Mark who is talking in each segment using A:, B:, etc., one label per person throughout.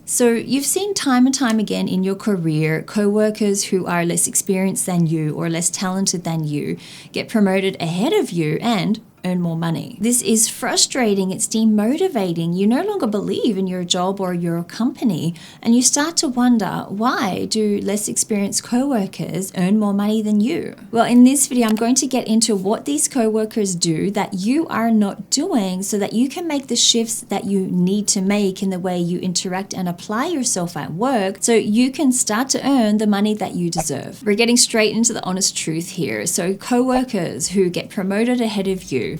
A: So you've seen time and time again in your career, coworkers who are less experienced than you or less talented than you get promoted ahead of you and earn more money. This is frustrating, it's demotivating. You no longer believe in your job or your company, and you start to wonder, why do less experienced coworkers earn more money than you? Well, in this video, I'm going to get into what these coworkers do that you are not doing so that you can make the shifts that you need to make in the way you interact and apply yourself at work so you can start to earn the money that you deserve. We're getting straight into the honest truth here. So coworkers who get promoted ahead of you,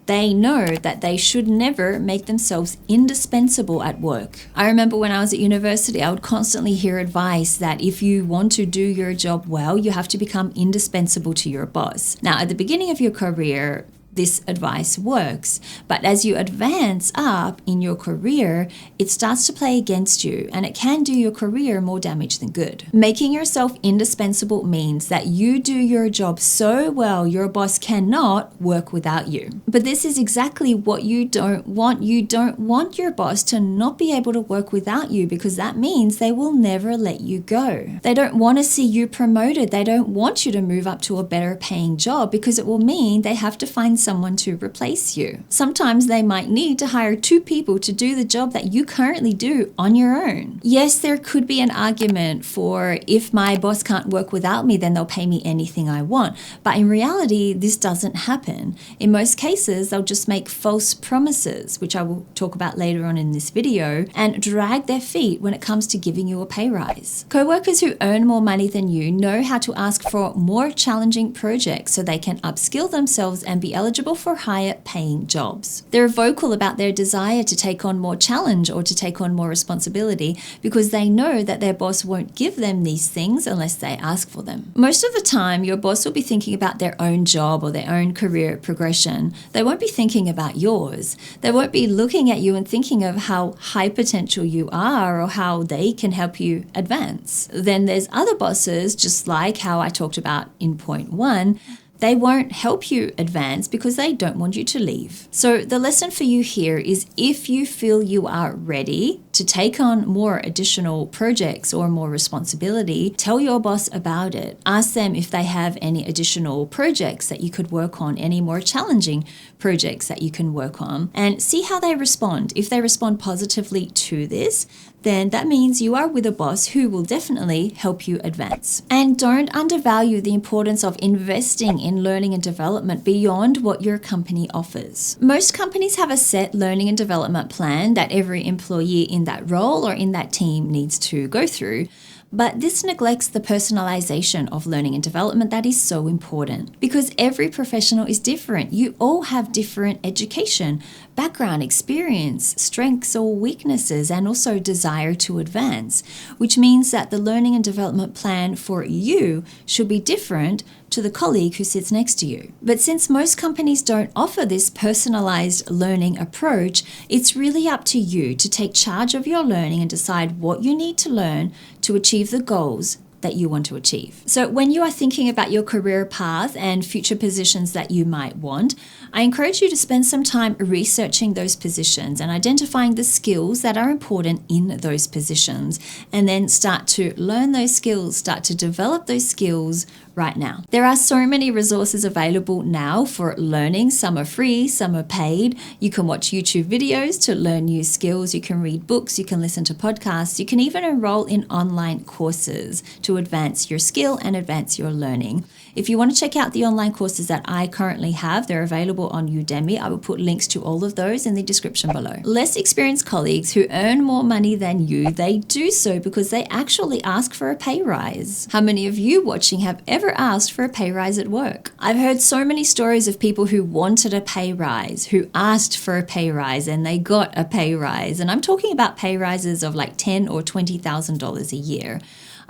A: they know that they should never make themselves indispensable at work. I remember when I was at university, I would constantly hear advice that if you want to do your job well, you have to become indispensable to your boss. Now, at the beginning of your career, this advice works, but as you advance up in your career, it starts to play against you and it can do your career more damage than good. Making yourself indispensable means that you do your job so well your boss cannot work without you. But this is exactly what you don't want. You don't want your boss to not be able to work without you because that means they will never let you go. They don't want to see you promoted. They don't want you to move up to a better paying job because it will mean they have to find someone to replace you. Sometimes they might need to hire 2 people to do the job that you currently do on your own. Yes, there could be an argument for if my boss can't work without me, then they'll pay me anything I want. But in reality, this doesn't happen. In most cases, they'll just make false promises, which I will talk about later on in this video, and drag their feet when it comes to giving you a pay rise. Coworkers who earn more money than you know how to ask for more challenging projects so they can upskill themselves and be eligible for higher paying jobs. They're vocal about their desire to take on more challenge or to take on more responsibility because they know that their boss won't give them these things unless they ask for them. Most of the time, your boss will be thinking about their own job or their own career progression. They won't be thinking about yours. They won't be looking at you and thinking of how high potential you are or how they can help you advance. Then there's other bosses, just like how I talked about in point 1, they won't help you advance because they don't want you to leave. So the lesson for you here is if you feel you are ready to take on more additional projects or more responsibility, tell your boss about it. Ask them if they have any additional projects that you could work on, any more challenging projects that you can work on, and see how they respond. If they respond positively to this, then that means you are with a boss who will definitely help you advance. And don't undervalue the importance of investing in learning and development beyond what your company offers. Most companies have a set learning and development plan that every employee in that role or in that team needs to go through. But this neglects the personalization of learning and development that is so important because every professional is different. You all have different education, background, experience, strengths or weaknesses, and also desire to advance, which means that the learning and development plan for you should be different to the colleague who sits next to you. But since most companies don't offer this personalized learning approach, it's really up to you to take charge of your learning and decide what you need to learn to achieve the goals that you want to achieve. So when you are thinking about your career path and future positions that you might want, I encourage you to spend some time researching those positions and identifying the skills that are important in those positions, and then start to learn those skills, start to develop those skills right now. There are so many resources available now for learning. Some are free, some are paid. You can watch YouTube videos to learn new skills. You can read books, you can listen to podcasts. You can even enroll in online courses to advance your skill and advance your learning. If you want to check out the online courses that I currently have, they're available on Udemy. I will put links to all of those in the description below. Less experienced colleagues who earn more money than you, they do so because they actually ask for a pay rise. How many of you watching have ever asked for a pay rise at work? I've heard so many stories of people who wanted a pay rise, who asked for a pay rise and they got a pay rise. And I'm talking about pay rises of like $10,000 or $20,000 a year.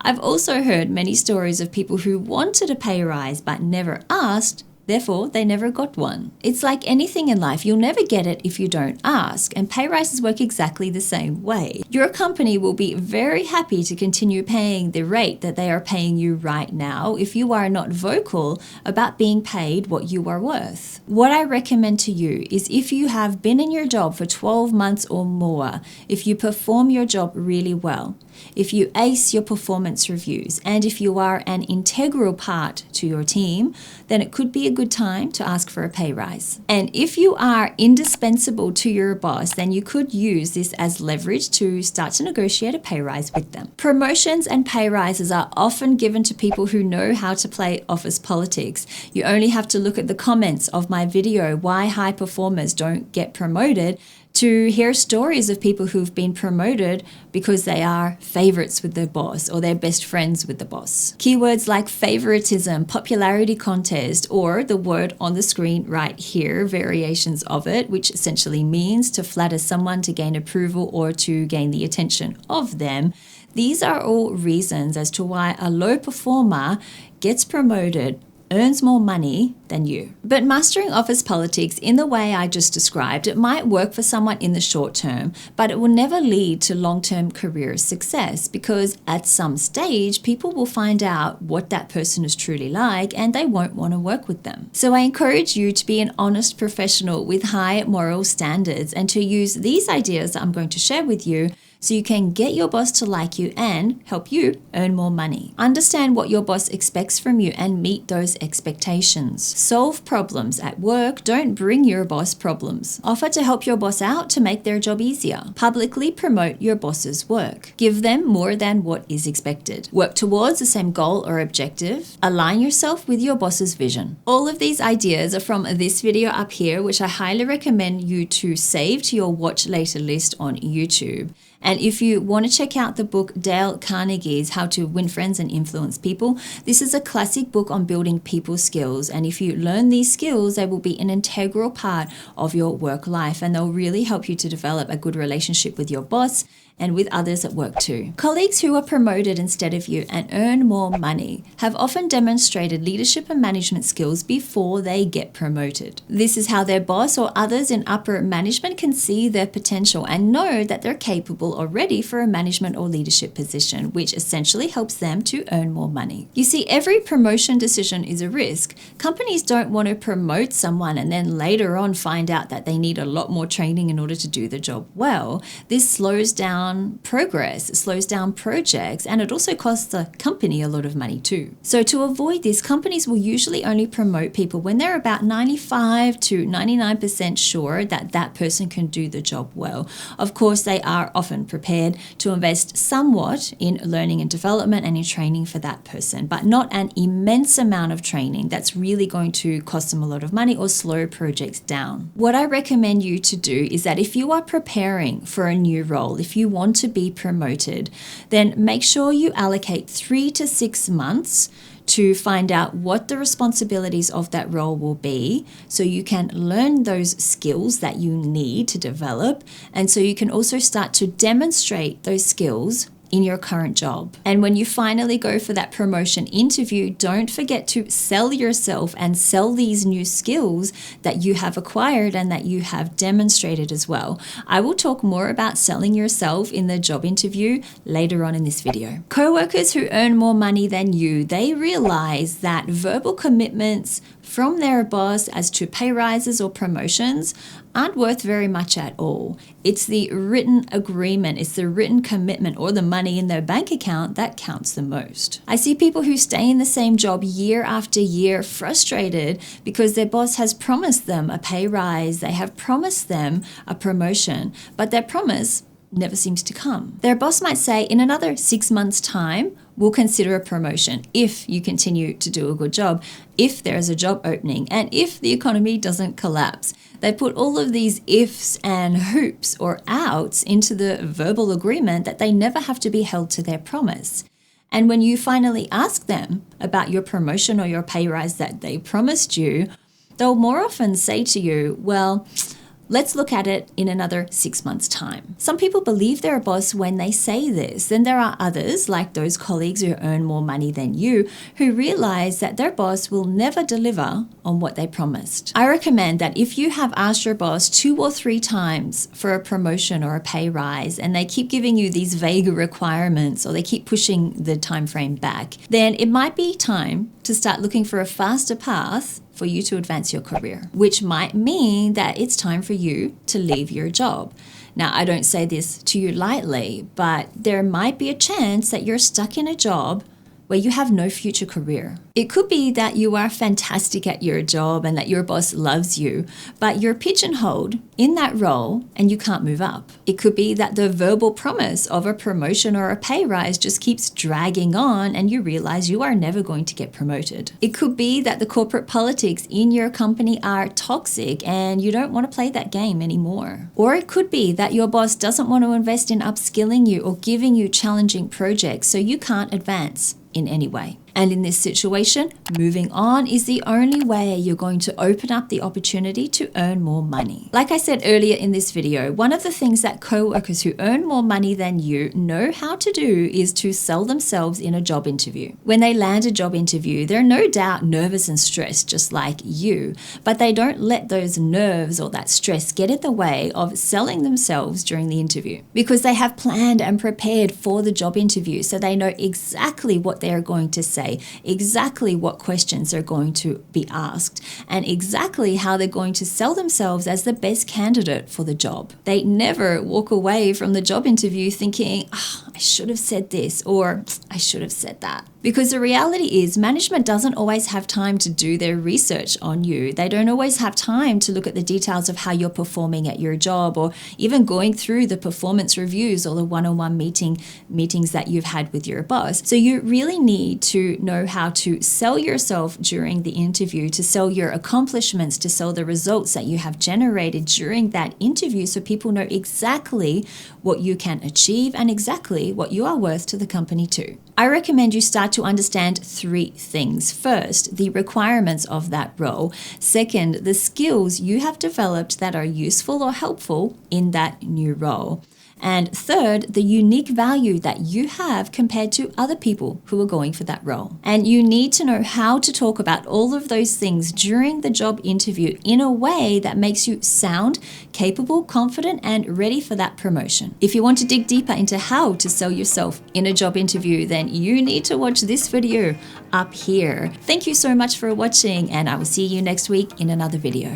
A: I've also heard many stories of people who wanted a pay rise but never asked Therefore, they never got one. It's like anything in life, you'll never get it if you don't ask, and pay rises work exactly the same way. Your company will be very happy to continue paying the rate that they are paying you right now if you are not vocal about being paid what you are worth. What I recommend to you is if you have been in your job for 12 months or more, if you perform your job really well, if you ace your performance reviews, and if you are an integral part to your team, then it could be a good time to ask for a pay rise. And if you are indispensable to your boss, then you could use this as leverage to start to negotiate a pay rise with them. Promotions and pay rises are often given to people who know how to play office politics. You only have to look at the comments of my video, Why High Performers Don't Get Promoted, to hear stories of people who've been promoted because they are favorites with their boss or they're best friends with the boss. Keywords like favoritism, popularity contest, or the word on the screen right here, variations of it, which essentially means to flatter someone to gain approval or to gain the attention of them. These are all reasons as to why a low performer gets promoted, earns more money than you. But mastering office politics in the way I just described, it might work for someone in the short term, but it will never lead to long-term career success because at some stage, people will find out what that person is truly like and they won't want to work with them. So I encourage you to be an honest professional with high moral standards and to use these ideas that I'm going to share with you so you can get your boss to like you and help you earn more money. Understand what your boss expects from you and meet those expectations. Solve problems at work. Don't bring your boss problems. Offer to help your boss out to make their job easier. Publicly promote your boss's work. Give them more than what is expected. Work towards the same goal or objective. Align yourself with your boss's vision. All of these ideas are from this video up here, which I highly recommend you to save to your watch later list on YouTube. And if you want to check out the book Dale Carnegie's How to Win Friends and Influence People, this is a classic book on building people skills. And if you learn these skills, they will be an integral part of your work life and they'll really help you to develop a good relationship with your boss and with others at work too. Colleagues who are promoted instead of you and earn more money have often demonstrated leadership and management skills before they get promoted. This is how their boss or others in upper management can see their potential and know that they're capable or ready for a management or leadership position, which essentially helps them to earn more money. You see, every promotion decision is a risk. Companies don't want to promote someone and then later on find out that they need a lot more training in order to do the job well. This slows down progress, it slows down projects, and it also costs the company a lot of money too. So to avoid this, companies will usually only promote people when they're about 95 to 99% sure that that person can do the job well. Of course, they are often prepared to invest somewhat in learning and development and in training for that person, but not an immense amount of training that's really going to cost them a lot of money or slow projects down. What I recommend you to do is that if you are preparing for a new role, if you want to be promoted, then make sure you allocate 3 to 6 months to find out what the responsibilities of that role will be so you can learn those skills that you need to develop, and so you can also start to demonstrate those skills in your current job. And when you finally go for that promotion interview, don't forget to sell yourself and sell these new skills that you have acquired and that you have demonstrated as well. I will talk more about selling yourself in the job interview later on in this video. Coworkers who earn more money than you, they realize that verbal commitments from their boss as to pay rises or promotions aren't worth very much at all. It's the written agreement, it's the written commitment or the money in their bank account that counts the most. I see people who stay in the same job year after year frustrated because their boss has promised them a pay rise, they have promised them a promotion, but their promise never seems to come. Their boss might say, in another 6 months' time, we'll consider a promotion if you continue to do a good job, if there is a job opening, and if the economy doesn't collapse. They put all of these ifs and hoops or outs into the verbal agreement that they never have to be held to their promise. And when you finally ask them about your promotion or your pay rise that they promised you, they'll more often say to you, well, Let's look at it in another 6 months' time. Some people believe they're a boss when they say this. Then there are others, like those colleagues who earn more money than you, who realize that their boss will never deliver on what they promised. I recommend that if you have asked your boss 2 or 3 times for a promotion or a pay rise, and they keep giving you these vague requirements, or they keep pushing the time frame back, then it might be time to start looking for a faster path for you to advance your career, which might mean that it's time for you to leave your job. Now, I don't say this to you lightly, but there might be a chance that you're stuck in a job where you have no future career. It could be that you are fantastic at your job and that your boss loves you, but you're pigeonholed in that role and you can't move up. It could be that the verbal promise of a promotion or a pay rise just keeps dragging on and you realize you are never going to get promoted. It could be that the corporate politics in your company are toxic and you don't want to play that game anymore. Or it could be that your boss doesn't want to invest in upskilling you or giving you challenging projects, so you can't advance in any way. And in this situation, moving on is the only way you're going to open up the opportunity to earn more money. Like I said earlier in this video, one of the things that co-workers who earn more money than you know how to do is to sell themselves in a job interview. When they land a job interview, they're no doubt nervous and stressed just like you, but they don't let those nerves or that stress get in the way of selling themselves during the interview, because they have planned and prepared for the job interview, so they know exactly what they're going to say, exactly what questions are going to be asked, and exactly how they're going to sell themselves as the best candidate for the job. They never walk away from the job interview thinking, I should have said this or I should have said that. Because the reality is management doesn't always have time to do their research on you. They don't always have time to look at the details of how you're performing at your job, or even going through the performance reviews or the one-on-one meetings that you've had with your boss. So you really need to know how to sell yourself during the interview, to sell your accomplishments, to sell the results that you have generated during that interview, so people know exactly what you can achieve and exactly what you are worth to the company too. I recommend you start to understand 3 things. First, the requirements of that role. Second, the skills you have developed that are useful or helpful in that new role. And third, the unique value that you have compared to other people who are going for that role. And you need to know how to talk about all of those things during the job interview in a way that makes you sound capable, confident, and ready for that promotion. If you want to dig deeper into how to sell yourself in a job interview, then you need to watch this video up here. Thank you so much for watching, and I will see you next week in another video.